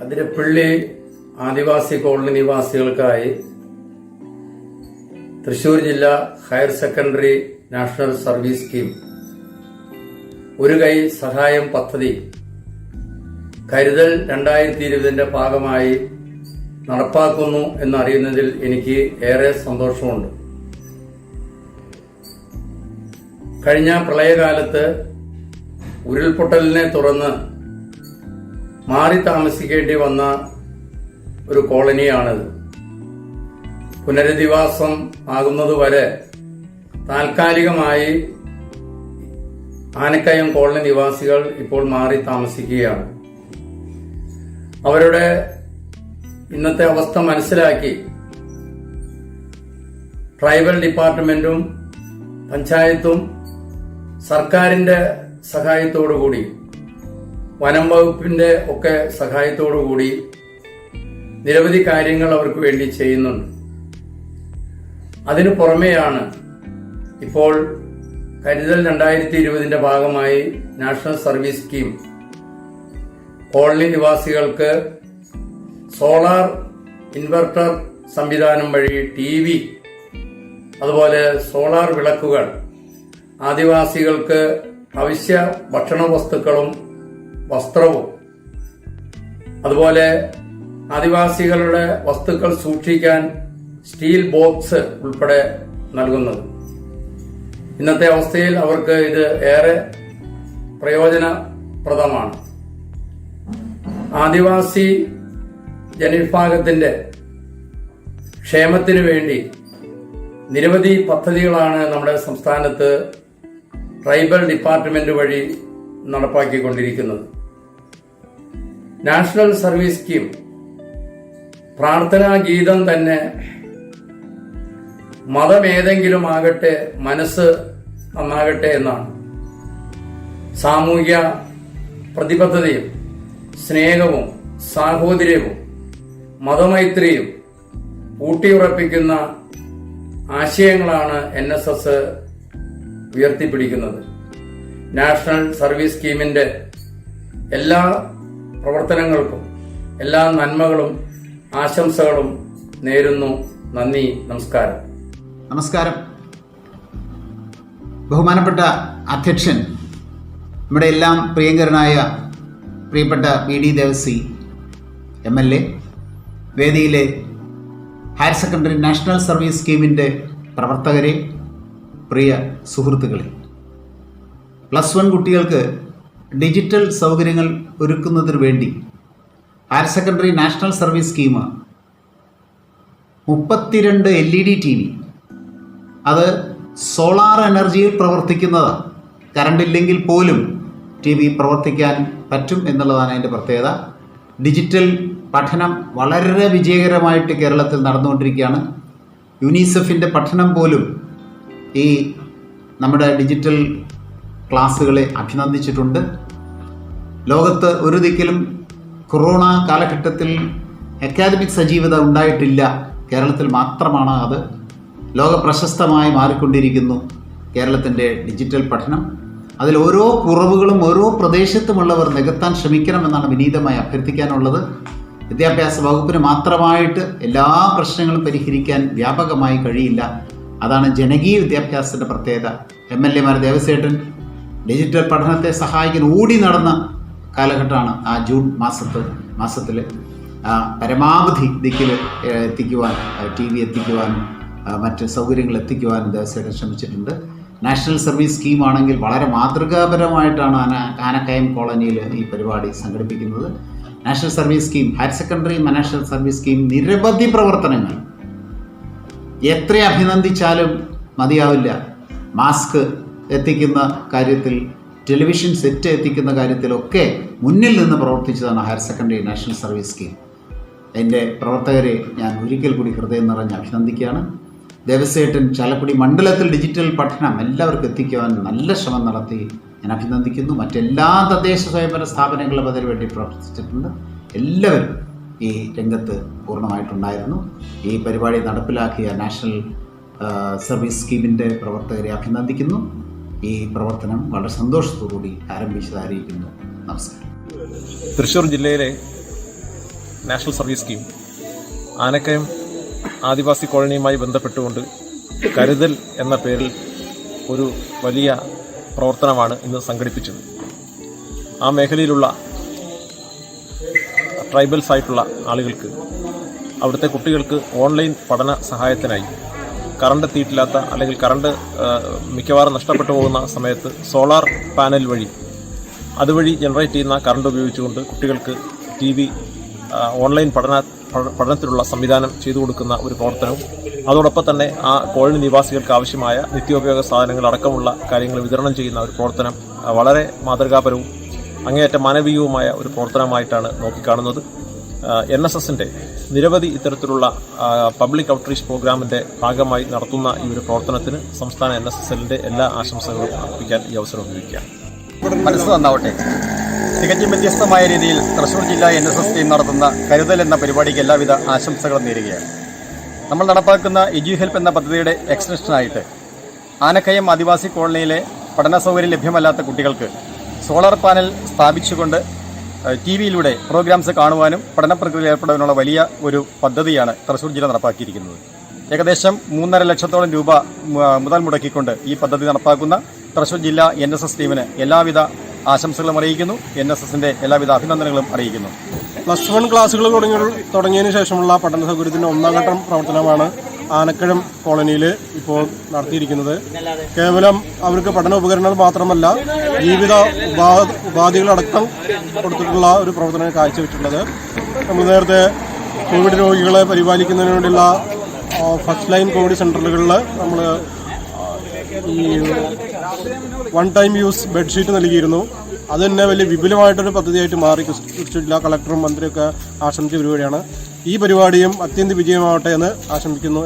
അതിരപ്പള്ളി ആദിവാസി colony നിവാസികൾക്കായി Thrissur ജില്ലാ higher secondary national service scheme ഒരു കൈ സഹായം പദ്ധതി കരുതൽ 2020 ഭാഗമായി നടപ്പാക്കുന്നു എന്നറിയുന്നതിൽ എനിക്ക് ഏറെ സന്തോഷമുണ്ട്. കഴിഞ്ഞ പ്രളയകാലത്ത് ഉരുൾപൊട്ടലിനെ തുടർന്ന് മാറി താമസിക്കേണ്ടി വന്ന ഒരു കോളനിയാണിത്. പുനരധിവാസം ആകുന്നതുവരെ താൽക്കാലികമായി ആനക്കയം കോളനി നിവാസികൾ ഇപ്പോൾ മാറി താമസിക്കുകയാണ്. അവരുടെ ഇന്നത്തെ അവസ്ഥ മനസ്സിലാക്കി ട്രൈബൽ ഡിപ്പാർട്ട്മെന്റും പഞ്ചായത്തും സർക്കാരിന്റെ സഹായത്തോടുകൂടി വനം വകുപ്പിന്റെ ഒക്കെ സഹായത്തോടുകൂടി നിരവധി കാര്യങ്ങൾ അവർക്ക് വേണ്ടി ചെയ്യുന്നുണ്ട്. അതിനു പുറമെയാണ് ഇപ്പോൾ കരുതൽ 2020 ഭാഗമായി നാഷണൽ സർവീസ് സ്കീം കോളനി നിവാസികൾക്ക് സോളാർ ഇൻവെർട്ടർ സംവിധാനം വഴി TV, അതുപോലെ സോളാർ വിളക്കുകൾ, ആദിവാസികൾക്ക് അവശ്യ ഭക്ഷണ വസ്തുക്കളും വസ്ത്രവും, അതുപോലെ ആദിവാസികളുടെ വസ്തുക്കൾ സൂക്ഷിക്കാൻ സ്റ്റീൽ ബോക്സ് ഉൾപ്പെടെ നൽകുന്നത്. ഇന്നത്തെ അവസ്ഥയിൽ അവർക്ക് ഇത് ഏറെ പ്രയോജനപ്രദമാണ്. ആദിവാസി ജനവിഭാഗത്തിന്റെ ക്ഷേമത്തിനു വേണ്ടി നിരവധി പദ്ധതികളാണ് നമ്മുടെ സംസ്ഥാനത്ത് ട്രൈബൽ ഡിപ്പാർട്ട്മെന്റ് വഴി നടപ്പാക്കിക്കൊണ്ടിരിക്കുന്നത്. നാഷണൽ സർവീസ് സ്കീം പ്രാർത്ഥനാ ഗീതം തന്നെ മതമേതെങ്കിലും ആകട്ടെ മനസ്സ് നന്നാകട്ടെ എന്നാണ്. സാമൂഹ്യ പ്രതിബദ്ധതയും സ്നേഹവും സാഹോദര്യവും മതമൈത്രിയും ഊട്ടിയുറപ്പിക്കുന്ന ആശയങ്ങളാണ് NSS ഉയർത്തിപ്പിടിക്കുന്നത്. നാഷണൽ സർവീസ് സ്കീമിന്റെ എല്ലാ പ്രവർത്തനങ്ങൾക്കും എല്ലാ നന്മകളും ആശംസകളും നേരുന്നു. നന്ദി, നമസ്കാരം. നമസ്കാരം. ബഹുമാനപ്പെട്ട അധ്യക്ഷൻ, നമ്മുടെ എല്ലാം പ്രിയങ്കരനായ പ്രിയപ്പെട്ട BD ദേവസി MLA, വേദിയിലെ ഹയർ സെക്കൻഡറി നാഷണൽ സർവീസ് സ്കീമിൻ്റെ പ്രവർത്തകരെ, പ്രിയ സുഹൃത്തുക്കളെ, +1 കുട്ടികൾക്ക് ഡിജിറ്റൽ സൗകര്യങ്ങൾ ഒരുക്കുന്നതിന് വേണ്ടി higher secondary national service scheme 32 LED TV, അത് സോളാർ എനർജിയിൽ പ്രവർത്തിക്കുന്നതാണ്. കറണ്ട് ഇല്ലെങ്കിൽ പോലും TV പ്രവർത്തിക്കാൻ പറ്റും എന്നുള്ളതാണ് അതിൻ്റെ പ്രത്യേകത. ഡിജിറ്റൽ പഠനം വളരെ വിജയകരമായിട്ട് കേരളത്തിൽ നടന്നുകൊണ്ടിരിക്കുകയാണ്. യുനിസെഫിൻ്റെ പഠനം പോലും ഈ നമ്മുടെ ഡിജിറ്റൽ ക്ലാസ്സുകളെ അഭിനന്ദിച്ചിട്ടുണ്ട്. ലോകത്ത് ഒരു ദിക്കിലും കൊറോണ കാലഘട്ടത്തിൽ അക്കാദമിക് സജീവത ഉണ്ടായിട്ടില്ല. കേരളത്തിൽ മാത്രമാണ് അത് ലോകപ്രശസ്തമായി മാറിക്കൊണ്ടിരിക്കുന്നു കേരളത്തിൻ്റെ ഡിജിറ്റൽ പഠനം. അതിൽ ഓരോ കുറവുകളും ഓരോ പ്രദേശത്തുമുള്ളവർ നികത്താൻ ശ്രമിക്കണമെന്നാണ് വിനീതമായി അഭ്യർത്ഥിക്കാനുള്ളത്. വിദ്യാഭ്യാസ വകുപ്പിന് മാത്രമായിട്ട് എല്ലാ പ്രശ്നങ്ങളും പരിഹരിക്കാൻ വ്യാപകമായി കഴിയില്ല. അതാണ് ജനകീയ വിദ്യാഭ്യാസത്തിൻ്റെ പ്രത്യേകത. MLA ദേവസേട്ടൻ ഡിജിറ്റൽ പഠനത്തെ സഹായിക്കാൻ ഓടി നടന്ന കാലഘട്ടമാണ് ആ ജൂൺ മാസത്തിൽ പരമാവധി ദിക്കിൽ എത്തിക്കുവാൻ, TV എത്തിക്കുവാനും മറ്റ് സൗകര്യങ്ങൾ എത്തിക്കുവാനും ദേവസേട്ടൻ ശ്രമിച്ചിട്ടുണ്ട്. നാഷണൽ സർവീസ് സ്കീം ആണെങ്കിൽ വളരെ മാതൃകാപരമായിട്ടാണ് ആനക്കയം കോളനിയിൽ ഈ പരിപാടി സംഘടിപ്പിക്കുന്നത്. National service scheme, higher secondary national service scheme നിരവധി പ്രവർത്തനങ്ങൾ എത്ര അഭിനന്ദിച്ചാലും മതിയാവില്ല. മാസ്ക് എത്തിക്കുന്ന കാര്യത്തിൽ, ടെലിവിഷൻ സെറ്റ് എത്തിക്കുന്ന കാര്യത്തിലൊക്കെ മുന്നിൽ നിന്ന് പ്രവർത്തിച്ചതാണ് higher secondary national service scheme. എൻ്റെ പ്രവർത്തകരെ ഞാൻ ഒരിക്കൽ കൂടി ഹൃദയം നിറഞ്ഞ് അഭിനന്ദിക്കുകയാണ്. ദേവസേട്ടൻ ചാലക്കുടി മണ്ഡലത്തിൽ ഡിജിറ്റൽ പഠനം എല്ലാവർക്കും എത്തിക്കുവാൻ നല്ല ശ്രമം നടത്തി ഞാൻ അഭിനന്ദിക്കുന്നു. മറ്റെല്ലാ തദ്ദേശ സ്വയംഭരണ സ്ഥാപനങ്ങളും അതിനുവേണ്ടി പ്രവർത്തിച്ചിട്ടുണ്ട്. എല്ലാവരും ഈ രംഗത്ത് പൂർണ്ണമായിട്ടുണ്ടായിരുന്നു. ഈ പരിപാടി നടപ്പിലാക്കിയ നാഷണൽ സർവീസ് സ്കീമിൻ്റെ പ്രവർത്തകരെ അഭിനന്ദിക്കുന്നു. ഈ പ്രവർത്തനം വളരെ സന്തോഷത്തോടുകൂടി ആരംഭിച്ചതായിരിക്കുന്നു. നമസ്കാരം. തൃശ്ശൂർ ജില്ലയിലെ നാഷണൽ സർവീസ് സ്കീം ആനക്കയം ആദിവാസി കോളനിയുമായി ബന്ധപ്പെട്ടുകൊണ്ട് കരുതൽ എന്ന പേരിൽ ഒരു വലിയ പ്രവർത്തനമാണ് ഇന്ന് സംഘടിപ്പിച്ചത്. ആ മേഖലയിലുള്ള ട്രൈബൽസ് ആയിട്ടുള്ള ആളുകൾക്ക്, അവിടുത്തെ കുട്ടികൾക്ക് ഓൺലൈൻ പഠന സഹായത്തിനായി കറണ്ട് എത്തിയിട്ടില്ലാത്ത അല്ലെങ്കിൽ കറണ്ട് മിക്കവാറും നഷ്ടപ്പെട്ടു പോകുന്ന സമയത്ത് സോളാർ പാനൽ വഴി അതുവഴി ജനറേറ്റ് ചെയ്യുന്ന കറണ്ട് ഉപയോഗിച്ചുകൊണ്ട് കുട്ടികൾക്ക് TV ഓൺലൈൻ പഠനത്തിനുള്ള സംവിധാനം ചെയ്തു കൊടുക്കുന്ന ഒരു പ്രവർത്തനവും, അതോടൊപ്പം തന്നെ ആ കോളനി നിവാസികൾക്ക് ആവശ്യമായ നിത്യോപയോഗ സാധനങ്ങൾ അടക്കമുള്ള കാര്യങ്ങൾ വിതരണം ചെയ്യുന്ന ഒരു പ്രവർത്തനം വളരെ മാതൃകാപരവും അങ്ങേയറ്റം മാനവീയവുമായ ഒരു പ്രവർത്തനമായിട്ടാണ് നോക്കിക്കാണുന്നത്. NSSന്റെ നിരവധി ഇത്തരത്തിലുള്ള പബ്ലിക് ഔട്ട്റീച്ച് പ്രോഗ്രാമിന്റെ ഭാഗമായി നടത്തുന്ന ഈ ഒരു പ്രവർത്തനത്തിന് സംസ്ഥാന NSSLന്റെ എല്ലാ ആശംസകളും അർപ്പിക്കാൻ ഈ അവസരം ഉപയോഗിക്കുകയാണ്. മനസ്സ് നന്നാവട്ടെ. തികച്ചും വ്യത്യസ്തമായ രീതിയിൽ തൃശ്ശൂർ ജില്ലാ NSS ടീം നടത്തുന്ന കരുതൽ എന്ന പരിപാടിക്ക് എല്ലാവിധ ആശംസകളും നേരുകയാണ്. നമ്മൾ നടപ്പാക്കുന്ന എഡ്യൂഹെൽപ്പ് എന്ന പദ്ധതിയുടെ എക്സ്റ്റൻഷനായിട്ട് ആനക്കയം ആദിവാസി കോളനിയിലെ പഠന സൗകര്യം ലഭ്യമല്ലാത്ത കുട്ടികൾക്ക് സോളാർ പാനൽ സ്ഥാപിച്ചുകൊണ്ട് TV-യിലൂടെ പ്രോഗ്രാംസ് കാണുവാനും പഠന പ്രക്രിയയിൽ ഏർപ്പെടാനുള്ള വലിയ ഒരു പദ്ധതിയാണ് തൃശ്ശൂർ ജില്ല നടപ്പാക്കിയിരിക്കുന്നത്. ഏകദേശം 3.5 ലക്ഷത്തോളം രൂപ മുതൽ മുടക്കിക്കൊണ്ട് ഈ പദ്ധതി നടപ്പാക്കുന്ന തൃശ്ശൂർ ജില്ലാ NSS ടീമിന് എല്ലാവിധ ആശംസകളും അറിയിക്കുന്നു. NSSന്റെ എല്ലാവിധ അഭിനന്ദനങ്ങളും അറിയിക്കുന്നു. +1 ക്ലാസ്സുകൾ തുടങ്ങിയതിനു ശേഷമുള്ള പഠന സൗകര്യത്തിന്റെ 1ാം ഘട്ടം പ്രവർത്തനമാണ് ആനക്കയം കോളനിയിൽ ഇപ്പോൾ നടത്തിയിരിക്കുന്നത്. കേവലം അവർക്ക് പഠന ഉപകരണങ്ങൾ മാത്രമല്ല, ജീവിത ഉപാധികളടക്കം കൊടുത്തിട്ടുള്ള ഒരു പ്രവർത്തനം കാഴ്ചവെച്ചിട്ടുള്ളത്. നമ്മൾ നേരത്തെ കോവിഡ് രോഗികളെ പരിപാലിക്കുന്നതിന് വേണ്ടിയുള്ള ഫസ്റ്റ് ലൈൻ കോവിഡ് സെൻ്ററുകളിൽ നമ്മൾ ഈ 1 ടൈം യൂസ് ബെഡ്ഷീറ്റ് നൽകിയിരുന്നു. അത് തന്നെ വലിയ വിപുലമായിട്ടൊരു പദ്ധതിയായിട്ട് മാറി. തൃശ്ശൂർ ജില്ലാ കളക്ടറും മന്ത്രിയൊക്കെ ആശംസിച്ച പരിപാടിയാണ്. ഈ പരിപാടിയും അത്യന്ത വിജയമാവട്ടെ എന്ന് ആശംസിക്കുന്നു.